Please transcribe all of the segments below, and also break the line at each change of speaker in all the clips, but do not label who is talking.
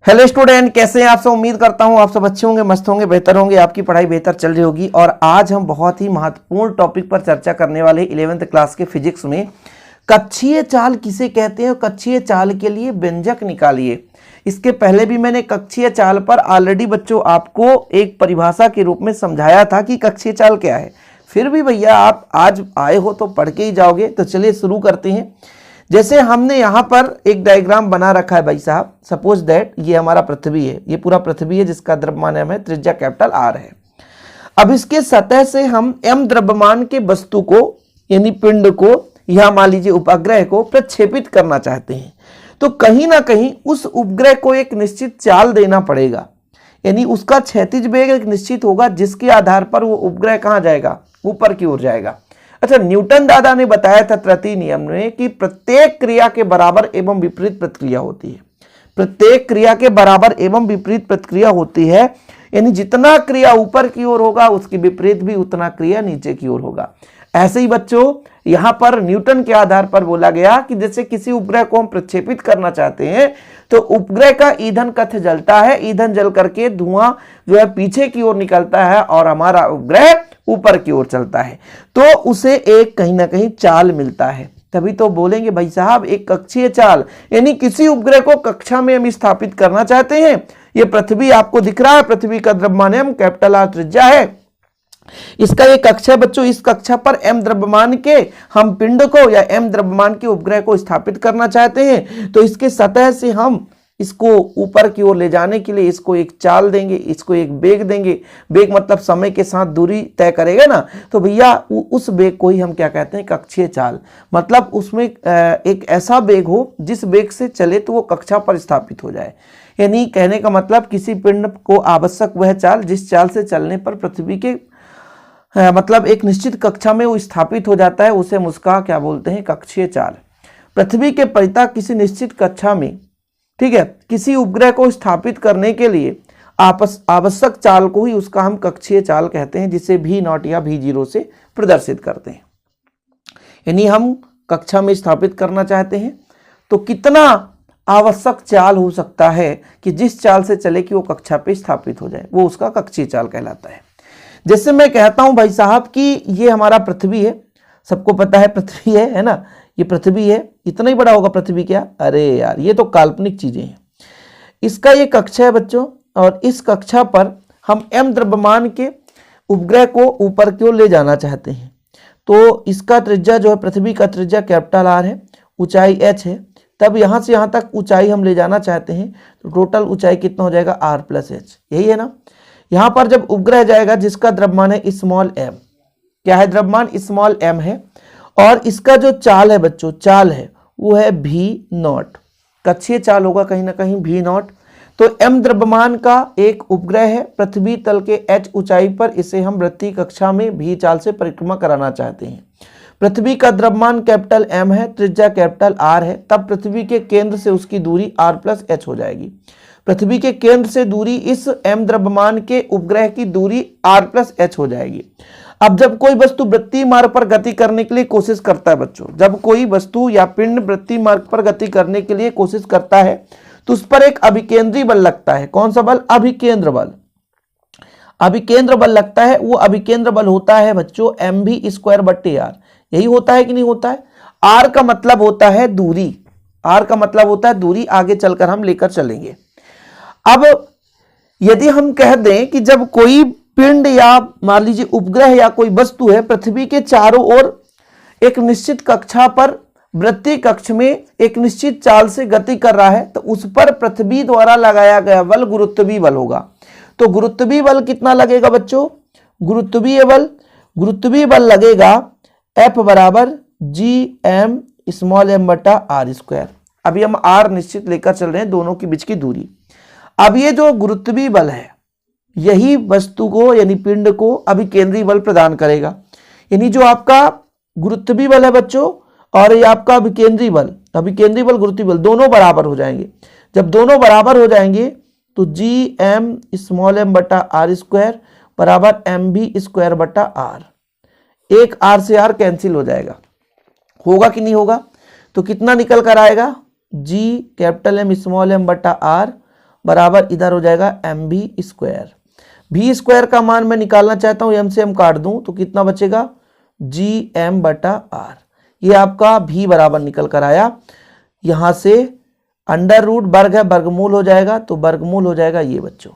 Hello student, कैसे हैं आप सब। उम्मीद करता हूं आप सब अच्छे होंगे, मस्त होंगे, बेहतर होंगे, आपकी पढ़ाई बेहतर चल रही होगी। और आज हम बहुत ही महत्वपूर्ण टॉपिक पर चर्चा करने वाले 11th क्लास के फिजिक्स में कक्षीय चाल किसे कहते हैं और कक्षीय चाल के लिए व्यंजक निकालिए। इसके पहले भी मैंने कक्षीय चाल पर ऑलरेडी बच्चों आपको एक परिभाषा के रूप में समझाया था कि कक्षीय चाल क्या है। फिर भी भैया आप आज आए हो तो पढ़ के ही जाओगे। तो चलिए शुरू करते हैं। जैसे हमने यहाँ पर एक डायग्राम बना रखा है भाई साहब। सपोज दैट ये हमारा पृथ्वी है, ये पूरा पृथ्वी है जिसका द्रव्यमान है त्रिज्या कैपिटल आर है। अब इसके सतह से हम m द्रव्यमान के वस्तु को यानी पिंड को या मान लीजिए उपग्रह को प्रक्षेपित करना चाहते हैं, तो कहीं ना कहीं उस उपग्रह को एक निश्चित चाल देना पड़ेगा, यानी उसका क्षैतिज वेग एक निश्चित होगा जिसके आधार पर वो उपग्रह कहाँ जाएगा, ऊपर की ओर जाएगा। अच्छा, न्यूटन दादा ने बताया था तृतीय नियम में कि प्रत्येक क्रिया के बराबर एवं विपरीत प्रतिक्रिया होती है। प्रत्येक क्रिया के बराबर एवं विपरीत प्रतिक्रिया होती है, यानी जितना क्रिया ऊपर की ओर होगा उसकी विपरीत भी उतना क्रिया नीचे की ओर होगा। ऐसे ही बच्चों यहां पर न्यूटन के आधार पर बोला गया कि जैसे किसी उपग्रह को हम प्रक्षेपित करना चाहते हैं तो उपग्रह का ईंधन कक्ष जलता है, ईंधन जल करके धुआं जो है पीछे की ओर निकलता है और हमारा उपग्रह ऊपर की ओर चलता है, तो उसे एक कहीं ना कहीं चाल मिलता है। तभी तो बोलेंगे भाई साहब एक कक्षीय चाल, यानी किसी उपग्रह को कक्षा में हम स्थापित करना चाहते हैं। ये पृथ्वी आपको दिख रहा है, पृथ्वी का द्रव्यमान कैपिटल आर त्रिज्या है, इसका ये कक्षा है बच्चों। इस कक्षा पर m द्रव्यमान के हम पिंड को या m द्रव्यमान के उपग्रह को स्थापित करना चाहते हैं, तो इसके सतह से हम इसको ऊपर की ओर ले जाने के लिए इसको एक चाल देंगे, इसको एक वेग देंगे। वेग मतलब समय के साथ दूरी तय करेगा ना, तो भैया उस वेग को ही हम क्या कहते हैं, कक्षीय चाल। मतलब उसमें एक ऐसा वेग हो जिस वेग से चले तो वो कक्षा पर स्थापित हो जाए। यानी कहने का मतलब किसी पिंड को आवश्यक वह चाल जिस चाल से चलने पर पृथ्वी के मतलब एक निश्चित कक्षा में वो स्थापित हो जाता है, उसे हम उसका क्या बोलते हैं, कक्षीय चाल। पृथ्वी के परितः किसी निश्चित कक्षा में, ठीक है, किसी उपग्रह को स्थापित करने के लिए आवश्यक चाल को ही उसका हम कक्षीय चाल कहते हैं, जिसे v0 या v0 से प्रदर्शित करते हैं। यानी हम कक्षा में स्थापित करना चाहते हैं तो कितना आवश्यक चाल हो सकता है कि जिस चाल से चले कि वो कक्षा पे स्थापित हो जाए, वो उसका कक्षीय चाल कहलाता है। जैसे मैं कहता हूं भाई साहब कि ये हमारा पृथ्वी है, सबको पता है पृथ्वी है ना, ये पृथ्वी है। इतना ही बड़ा होगा पृथ्वी क्या, अरे यार ये तो काल्पनिक चीजें हैं। इसका ये कक्षा है बच्चों, और इस कक्षा पर हम m द्रव्यमान के उपग्रह को ऊपर की ओर ले जाना चाहते हैं। तो इसका त्रिज्या जो है, पृथ्वी का त्रिज्या कैपिटल आर है, ऊंचाई h है। तब यहां से यहां तक ऊंचाई हम ले जाना चाहते हैं, तो टोटल ऊंचाई कितना हो जाएगा, r प्लस h, यही है ना। यहां पर जब उपग्रह जाएगा जिसका द्रव्यमान है स्मॉल m, क्या है द्रव्यमान, स्मॉल m है, और इसका जो चाल है बच्चों, चाल है वो है v0, कक्षीय चाल होगा कहीं ना कहीं v0। तो m द्रव्यमान का एक उपग्रह है पृथ्वी तल के h ऊंचाई पर, इसे हम वृत्तीय कक्षा में v चाल से परिक्रमा कराना चाहते हैं। पृथ्वी का द्रव्यमान कैपिटल m है, त्रिज्या कैपिटल r है, तब पृथ्वी के केंद्र से उसकी दूरी r प्लस h हो जाएगी। पृथ्वी के केंद्र से दूरी इस m द्रव्यमान के उपग्रह की दूरी r प्लस h हो जाएगी। अब जब कोई वस्तु वृत्तीय मार्ग पर गति करने के लिए कोशिश करता है बच्चों, जब कोई वस्तु या पिंड वृत्तीय मार्ग पर गति करने के लिए कोशिश करता है तो उस पर एक अभिकेंद्री बल लगता है। कौन सा बल, अभिकेंद्र बल। अभिकेंद्र बल लगता है, वो अभिकेंद्र बल होता है बच्चों mv²/r। यही होता है कि नहीं होता है। r का मतलब होता है दूरी, r का मतलब होता है दूरी, आगे चलकर हम लेकर चलेंगे। अब यदि हम कह दें कि जब कोई पिंड या मान लीजिए उपग्रह या कोई वस्तु है पृथ्वी के चारों ओर एक निश्चित कक्षा पर वृत्तीय कक्ष में एक निश्चित चाल से गति कर रहा है, तो उस पर पृथ्वी द्वारा लगाया गया बल गुरुत्वीय बल होगा। तो गुरुत्वीय बल कितना लगेगा बच्चों, गुरुत्वीय बल लगेगा F बराबर gm स्मॉल m बटा r स्क्वायर। अभी हम r निश्चित लेकर चल रहे हैं, दोनों के बीच की दूरी। अब ये जो गुरुत्वीय बल है यही वस्तु को यानी पिंड को अभिकेंद्री बल प्रदान करेगा। यानी जो आपका गुरुत्वीय बल है बच्चों और ये आपका अभिकेंद्री बल गुरुत्वीय बल दोनों बराबर हो जाएंगे। जब दोनों बराबर हो जाएंगे तो gm स्मॉल m बटा r स्क्वायर बराबर mv² बटा r, एक r से r कैंसिल हो जाएगा, होगा कि नहीं होगा। तो कितना निकल कर आएगा, g capital M small m बटा r बराबर इधर हो जाएगा एम भी स्क्वायर। भी स्क्वायर का मान मैं निकालना चाहता हूँ, एम से एम काट दूं तो कितना बचेगा, जी एम बटा आर। ये आपका भी बराबर निकल कर आया। यहां से अंडर रूट वर्ग है, वर्गमूल हो जाएगा, तो वर्गमूल हो जाएगा ये बच्चों।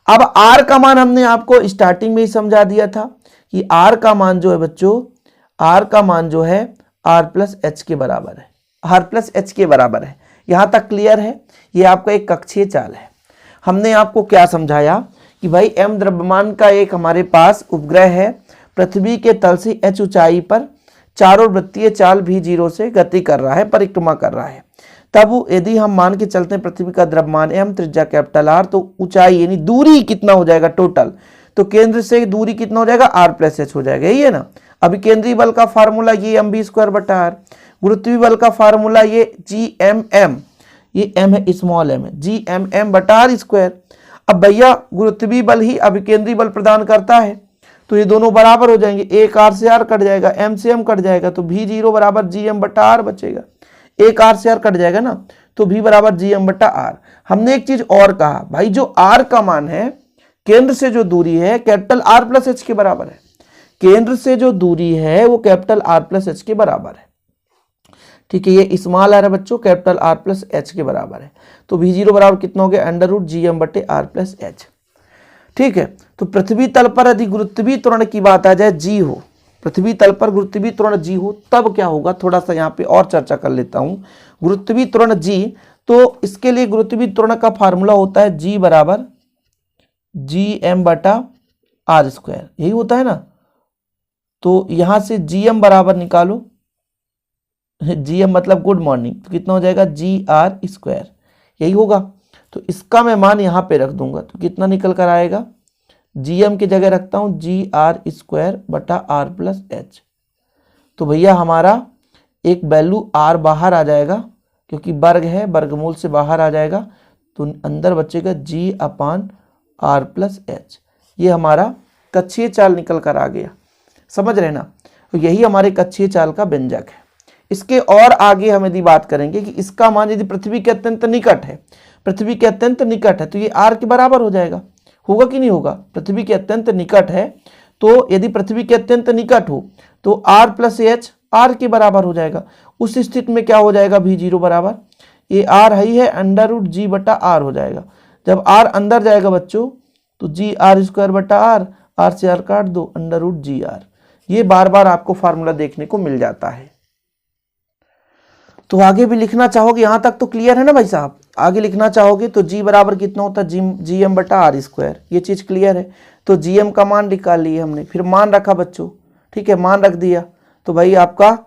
अब आर का मान हमने आपको स्टार्टिंग में ही समझा दिया था कि आर का मान जो है बच्चों, आर का मान जो है आर प्लस एच के बराबर है, आर प्लस एच के बराबर है। यहां तक क्लियर है। ये आपका एक कक्षीय चाल है। हमने आपको क्या समझाया कि भाई एम द्रव्यमान का एक हमारे पास उपग्रह है, पृथ्वी के तल से एच ऊंचाई पर चारों वृत्तीय चाल भी जीरो से गति कर रहा है, परिक्रमा कर रहा है। तब यदि हम मान के चलते हैं पृथ्वी का द्रव्यमान एम, त्रिज्या कैपिटल आर, तो ऊंचाई यानी दूरी कितना हो जाएगा टोटल, तो केंद्र से दूरी कितना हो जाएगा, आर प्लस एच हो जाएगा, यही है ना। अभी केंद्रीय बल का फार्मूला ये एम बी स्क्वायर बटा आर, गुरुत्वीय बल का फार्मूला ये जी एम एम, ये एम है स्मॉल एम है, जी एम एम बटा आर स्क्वायर। अब भैया गुरुत्वीय बल ही अभिकेंद्रीय बल प्रदान करता है, तो ये दोनों बराबर हो जाएंगे, एक आर से आर कट जाएगा, एम से एम कट जाएगा, तो भी जीरो बराबर जी एम बटा आर बचेगा। एक आर से आर कट जाएगा ना, तो भी बराबर जी एम बटा आर। हमने एक चीज और कहा भाई, जो आर का मान है केंद्र से जो दूरी है कैपिटल आर प्लस एच के बराबर है। केंद्र से जो दूरी है वो कैपिटल आर प्लस एच के बराबर है, ठीक है। ये स्मॉल आर है बच्चों, कैपिटल आर प्लस एच के बराबर है, तो भी जीरो बराबर कितना हो गया, अंडर रूट जी एम बटे आर प्लस एच, ठीक है। तो पृथ्वी तल पर यदि गुरुत्वीय त्वरण की बात आ जाए, जी हो, पृथ्वी तल पर गुरुत्वीय त्वरण जी हो, तब क्या होगा, थोड़ा सा यहाँ पे और चर्चा कर लेता हूं। गुरुत्वीय त्वरण जी, तो इसके लिए गुरुत्वीय त्वरण का फार्मूला होता है जी बराबर जी एम बटा आर स्क्वायर, यही होता है ना। तो यहां से जी एम बराबर निकालो, जी एम मतलब गुड मॉर्निंग, तो कितना हो जाएगा, जी आर स्क्वायर, यही होगा। तो इसका मैं मान यहां पे रख दूंगा, तो कितना निकल कर आएगा, जी एम की जगह रखता हूं जी आर स्क्वायर बटा आर प्लस एच। तो भैया हमारा एक वैल्यू आर बाहर आ जाएगा, क्योंकि वर्ग है, वर्गमूल से बाहर आ जाएगा, तो अंदर बचेगा जी अपान आर प्लस एच। ये हमारा कक्षीय चाल निकल कर आ गया, समझ रहे ना। तो यही हमारे कक्षीय चाल का व्यंजक है। इसके और आगे हम यदि बात करेंगे कि इसका मान यदि पृथ्वी के अत्यंत निकट है, पृथ्वी के अत्यंत निकट है, तो ये आर के बराबर हो जाएगा, होगा कि नहीं होगा। पृथ्वी के अत्यंत निकट है, तो यदि पृथ्वी के अत्यंत निकट हो तो आर प्लस एच आर के बराबर हो जाएगा। उस स्थिति में क्या हो जाएगा, भी जीरो बराबर ये आर है अंडर रूट जी बटा आर हो जाएगा। जब आर अंदर जाएगा बच्चों, तो जी आर स्क्वायर बटा आर से आर काट दो, अंडर रूट जी आर। ये बार बार आपको फार्मूला देखने को मिल जाता है। तो आगे भी लिखना चाहोगे, यहां तक तो क्लियर है ना भाई साहब। आगे लिखना चाहोगे तो जी बराबर कितना होता है, जी एम बटा आर स्क्वायर, ये चीज क्लियर है। तो जी एम का मान निकाल लिए हमने, फिर मान रखा बच्चों, ठीक है, मान रख दिया, तो भाई आपका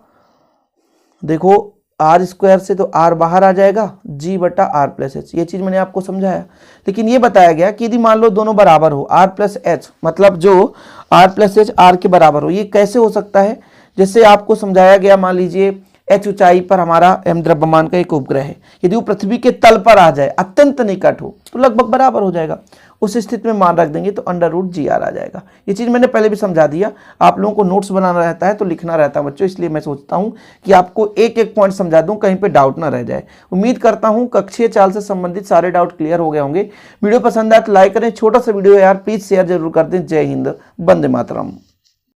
देखो आर स्क्वायर से तो आर बाहर आ जाएगा, जी बटा आर प्लस एच, ये चीज मैंने आपको समझाया। लेकिन ये बताया गया कि यदि मान लो दोनों बराबर हो, आर प्लस एच मतलब जो आर प्लस एच आर के बराबर हो, ये कैसे हो सकता है, जैसे आपको समझाया गया, मान लीजिए एच ऊंचाई पर हमारा एम द्रव्यमान का एक उपग्रह है, यदि वो पृथ्वी के तल पर आ जाए, अत्यंत निकट हो, तो लगभग बराबर हो जाएगा। उस स्थिति में मान रख देंगे तो अंडर रूट जी आर आ जाएगा। ये चीज मैंने पहले भी समझा दिया। आप लोगों को नोट्स बनाना रहता है तो लिखना रहता है बच्चों, इसलिए मैं सोचता हूं कि आपको एक एक पॉइंट समझा दूं, कहीं पे डाउट ना रह जाए। उम्मीद करता हूं कक्षीय चाल से संबंधित सारे डाउट क्लियर हो गए होंगे। वीडियो पसंद आए तो लाइक करें, छोटा सा वीडियो है यार, प्लीज शेयर जरूर कर दें। जय हिंद, वंदे मातरम।